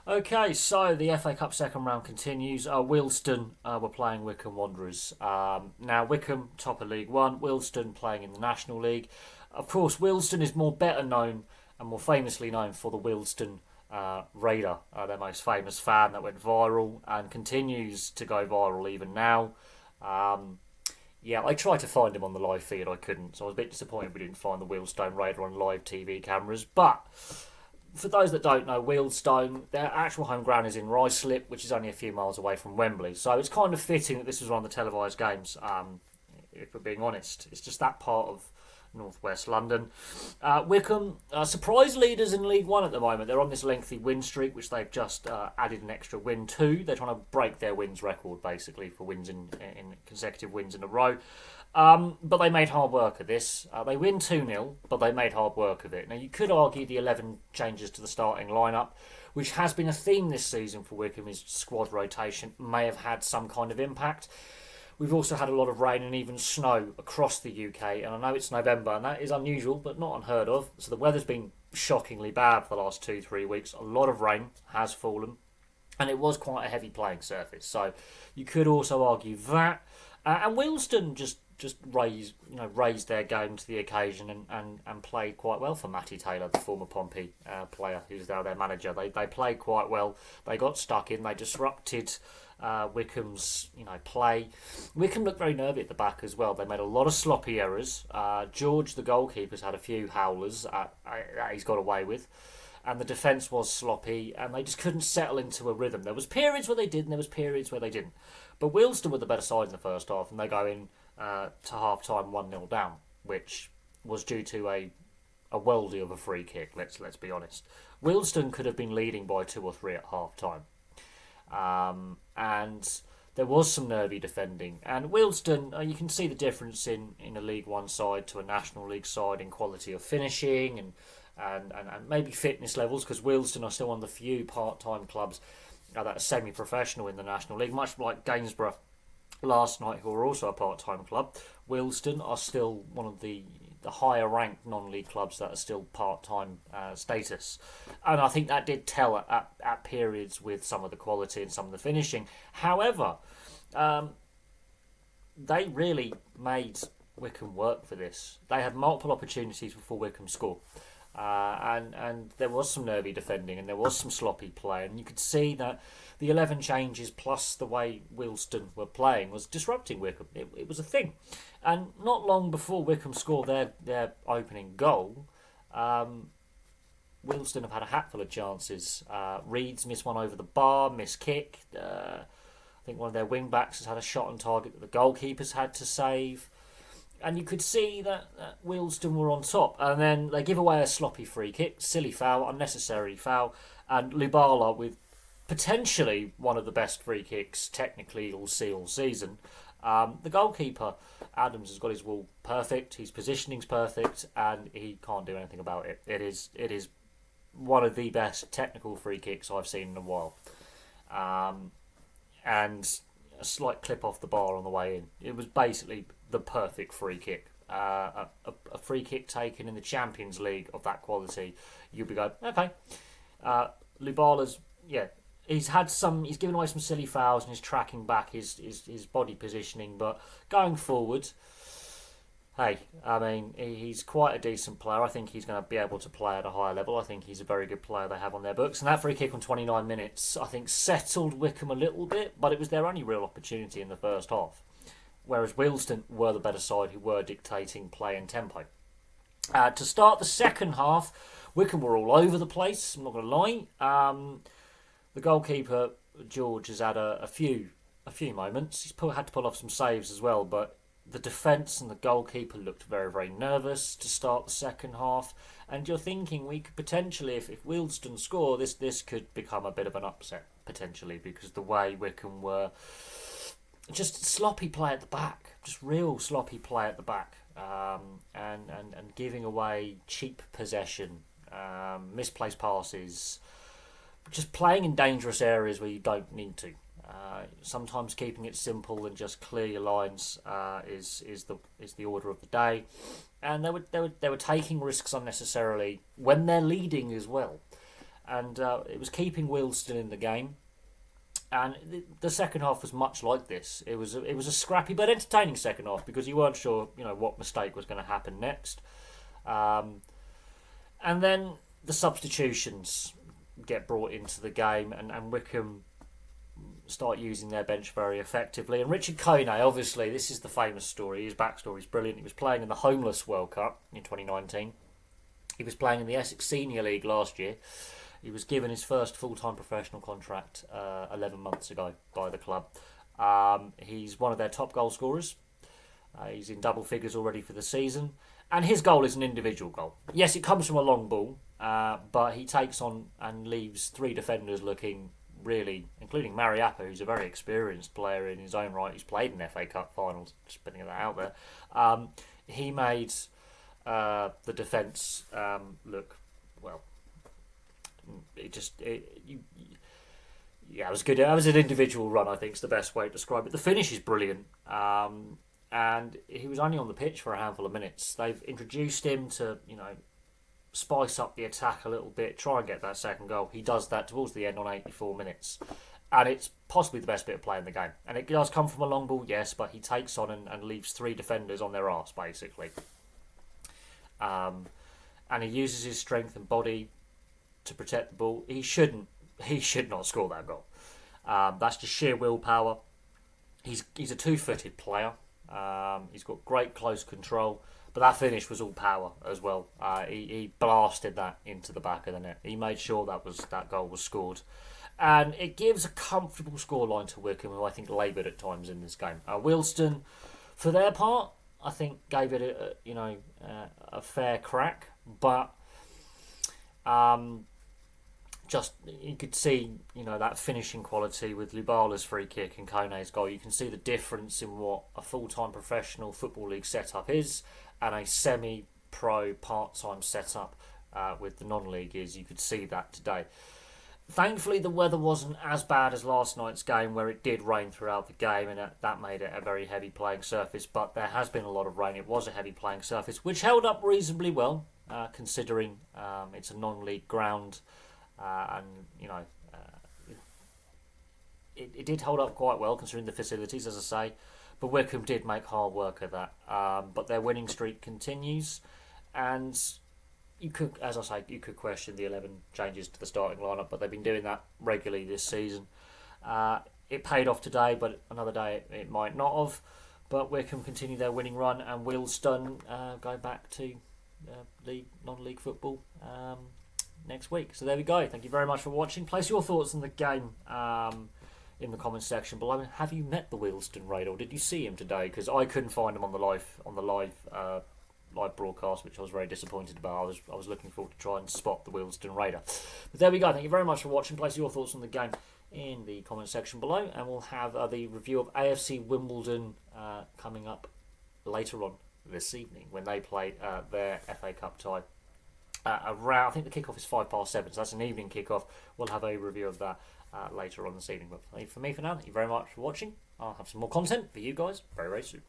Okay, so the FA Cup second round continues. Wealdstone were playing Wycombe Wanderers. Now, Wycombe, top of League One, Wealdstone playing in the National League. Of course, Wealdstone is more better known and more famously known for the Wealdstone Raider, their most famous fan that went viral and continues to go viral even now. Um, yeah, I tried to find him on the live feed, I couldn't, so I was a bit disappointed we didn't find the Wealdstone Raider on live TV cameras, but for those that don't know, Wealdstone, their actual home ground is in Ruislip, which is only a few miles away from Wembley. So it's kind of fitting that this was one of the televised games, if we're being honest. It's just that part of northwest London. Wycombe, surprise leaders in League One at the moment. They're on this lengthy win streak, which they've just added an extra win to. They're trying to break their wins record, basically, for wins in consecutive wins in a row. But they made hard work of this. They win 2-0, but they made hard work of it. Now, you could argue the 11 changes to the starting lineup, which has been a theme this season for Wycombe, is squad rotation, may have had some kind of impact. We've also had a lot of rain and even snow across the UK, and I know it's November, and that is unusual, but not unheard of. So the weather's been shockingly bad for the last 2-3 weeks. A lot of rain has fallen, and it was quite a heavy playing surface. So you could also argue that. And Wealdstone just raised their game to the occasion and played quite well for Matty Taylor, the former Pompey player who's now their manager. They played quite well. They got stuck in. They disrupted Wycombe's play. Wycombe looked very nervy at the back as well. They made a lot of sloppy errors. George, the goalkeeper's had a few howlers that he's got away with. And the defence was sloppy, and they just couldn't settle into a rhythm. There was periods where they did, and there was periods where they didn't. But Wealdstone were the better side in the first half, and they go in to half-time 1-0 down, which was due to a worldie of a free kick, let's be honest. Wealdstone could have been leading by 2 or 3 at half-time. And there was some nervy defending. And Wealdstone, you can see the difference in a League One side to a National League side in quality of finishing and maybe fitness levels, because Wealdstone are still one of the few part-time clubs that are semi-professional in the National League, much like Gainsborough last night, who are also a part-time club. Wealdstone are still one of the higher-ranked non-league clubs that are still part-time status. And I think that did tell at periods with some of the quality and some of the finishing. However, they really made Wycombe work for this. They had multiple opportunities before Wycombe scored. And there was some nervy defending and there was some sloppy play, and you could see that the 11 changes plus the way Wealdstone were playing was disrupting Wycombe. It was a thing. And not long before Wycombe scored their opening goal, Wealdstone have had a hatful of chances. Reeds missed one over the bar, missed kick. I think one of their wing backs has had a shot on target that the goalkeepers had to save. And you could see that Wealdstone were on top. And then they give away a sloppy free kick, silly foul, unnecessary foul. And Lubala, with potentially one of the best free kicks technically you'll see all season. The goalkeeper, Adams, has got his wall perfect. His positioning's perfect, and he can't do anything about it. It is one of the best technical free kicks I've seen in a while. And a slight clip off the bar on the way in. It was basically the perfect free kick. A free kick taken in the Champions League of that quality, you'll be going, okay. Lubala's, he's given away some silly fouls and he's tracking back his body positioning, but going forward, hey, I mean, he's quite a decent player. I think he's going to be able to play at a higher level. I think he's a very good player they have on their books. And that free kick on 29 minutes, I think, settled Wycombe a little bit, but it was their only real opportunity in the first half. Whereas Wealdstone were the better side, who were dictating play and tempo. To start the second half, Wycombe were all over the place, I'm not going to lie. The goalkeeper, George, has had a few moments. He's had to pull off some saves as well, but the defence and the goalkeeper looked very, very nervous to start the second half. And you're thinking we could potentially, if Wealdstone score, this could become a bit of an upset, potentially, because the way Wycombe were just sloppy play at the back, just real sloppy play at the back, and giving away cheap possession, misplaced passes, just playing in dangerous areas where you don't need to. Sometimes keeping it simple and just clear your lines is the order of the day, and they were taking risks unnecessarily when they're leading as well. and it was keeping Wealdstone in the game. And the second half was much like this. It was a scrappy but entertaining second half because you weren't sure, what mistake was going to happen next. And then the substitutions get brought into the game, and Wycombe start using their bench very effectively. And Richard Kone, obviously, this is the famous story. His backstory is brilliant. He was playing in the Homeless World Cup in 2019. He was playing in the Essex Senior League last year. He was given his first full-time professional contract 11 months ago by the club. He's one of their top goal scorers. He's in double figures already for the season. And his goal is an individual goal. Yes, it comes from a long ball, but he takes on and leaves three defenders looking really, including Mariappa, who's a very experienced player in his own right. He's played in FA Cup finals, just putting that out there. He made the defence look, well, it was good. That was an individual run, I think, is the best way to describe it. The finish is brilliant, and he was only on the pitch for a handful of minutes. They've introduced him to, spice up the attack a little bit, try and get that second goal. He does that towards the end on 84 minutes, and it's possibly the best bit of play in the game. And it does come from a long ball, yes, but he takes on and leaves three defenders on their arse, basically. And he uses his strength and body to protect the ball. He should not score that goal. That's just sheer willpower. He's a two-footed player. He's got great close control, but that finish was all power as well. He blasted that into the back of the net. He made sure that goal was scored, and it gives a comfortable scoreline to Wycombe, who I think laboured at times in this game. Wealdstone, for their part, I think gave it a fair crack, but just you could see that finishing quality with Lubala's free kick and Kone's goal. You can see the difference in what a full-time professional football league setup is and a semi-pro part-time setup with the non-league is. You could see that today. Thankfully, the weather wasn't as bad as last night's game, where it did rain throughout the game, and that made it a very heavy playing surface. But there has been a lot of rain. It was a heavy playing surface, which held up reasonably well, considering it's a non-league ground. It did hold up quite well considering the facilities, as I say, but Wycombe did make hard work of that. But their winning streak continues, and you could question the 11 changes to the starting lineup, but they've been doing that regularly this season. It paid off today, but another day it might not have. But Wycombe continue their winning run, and Wealdstone go back to non-league football next week. So there we go. Thank you very much for watching. Place your thoughts on the game in the comments section below. Have you met the Wealdstone Raider, or did you see him today? Because I couldn't find him on the live broadcast, which I was very disappointed about. I was looking forward to try and spot the Wealdstone Raider. But there we go. Thank you very much for watching. Place your thoughts on the game in the comment section below, and we'll have the review of AFC Wimbledon coming up later on this evening when they play their FA Cup tie. I think the kickoff is 7:05, so that's an evening kickoff. We'll have a review of that later on this evening. But for me for now, thank you very much for watching. I'll have some more content for you guys very, very soon.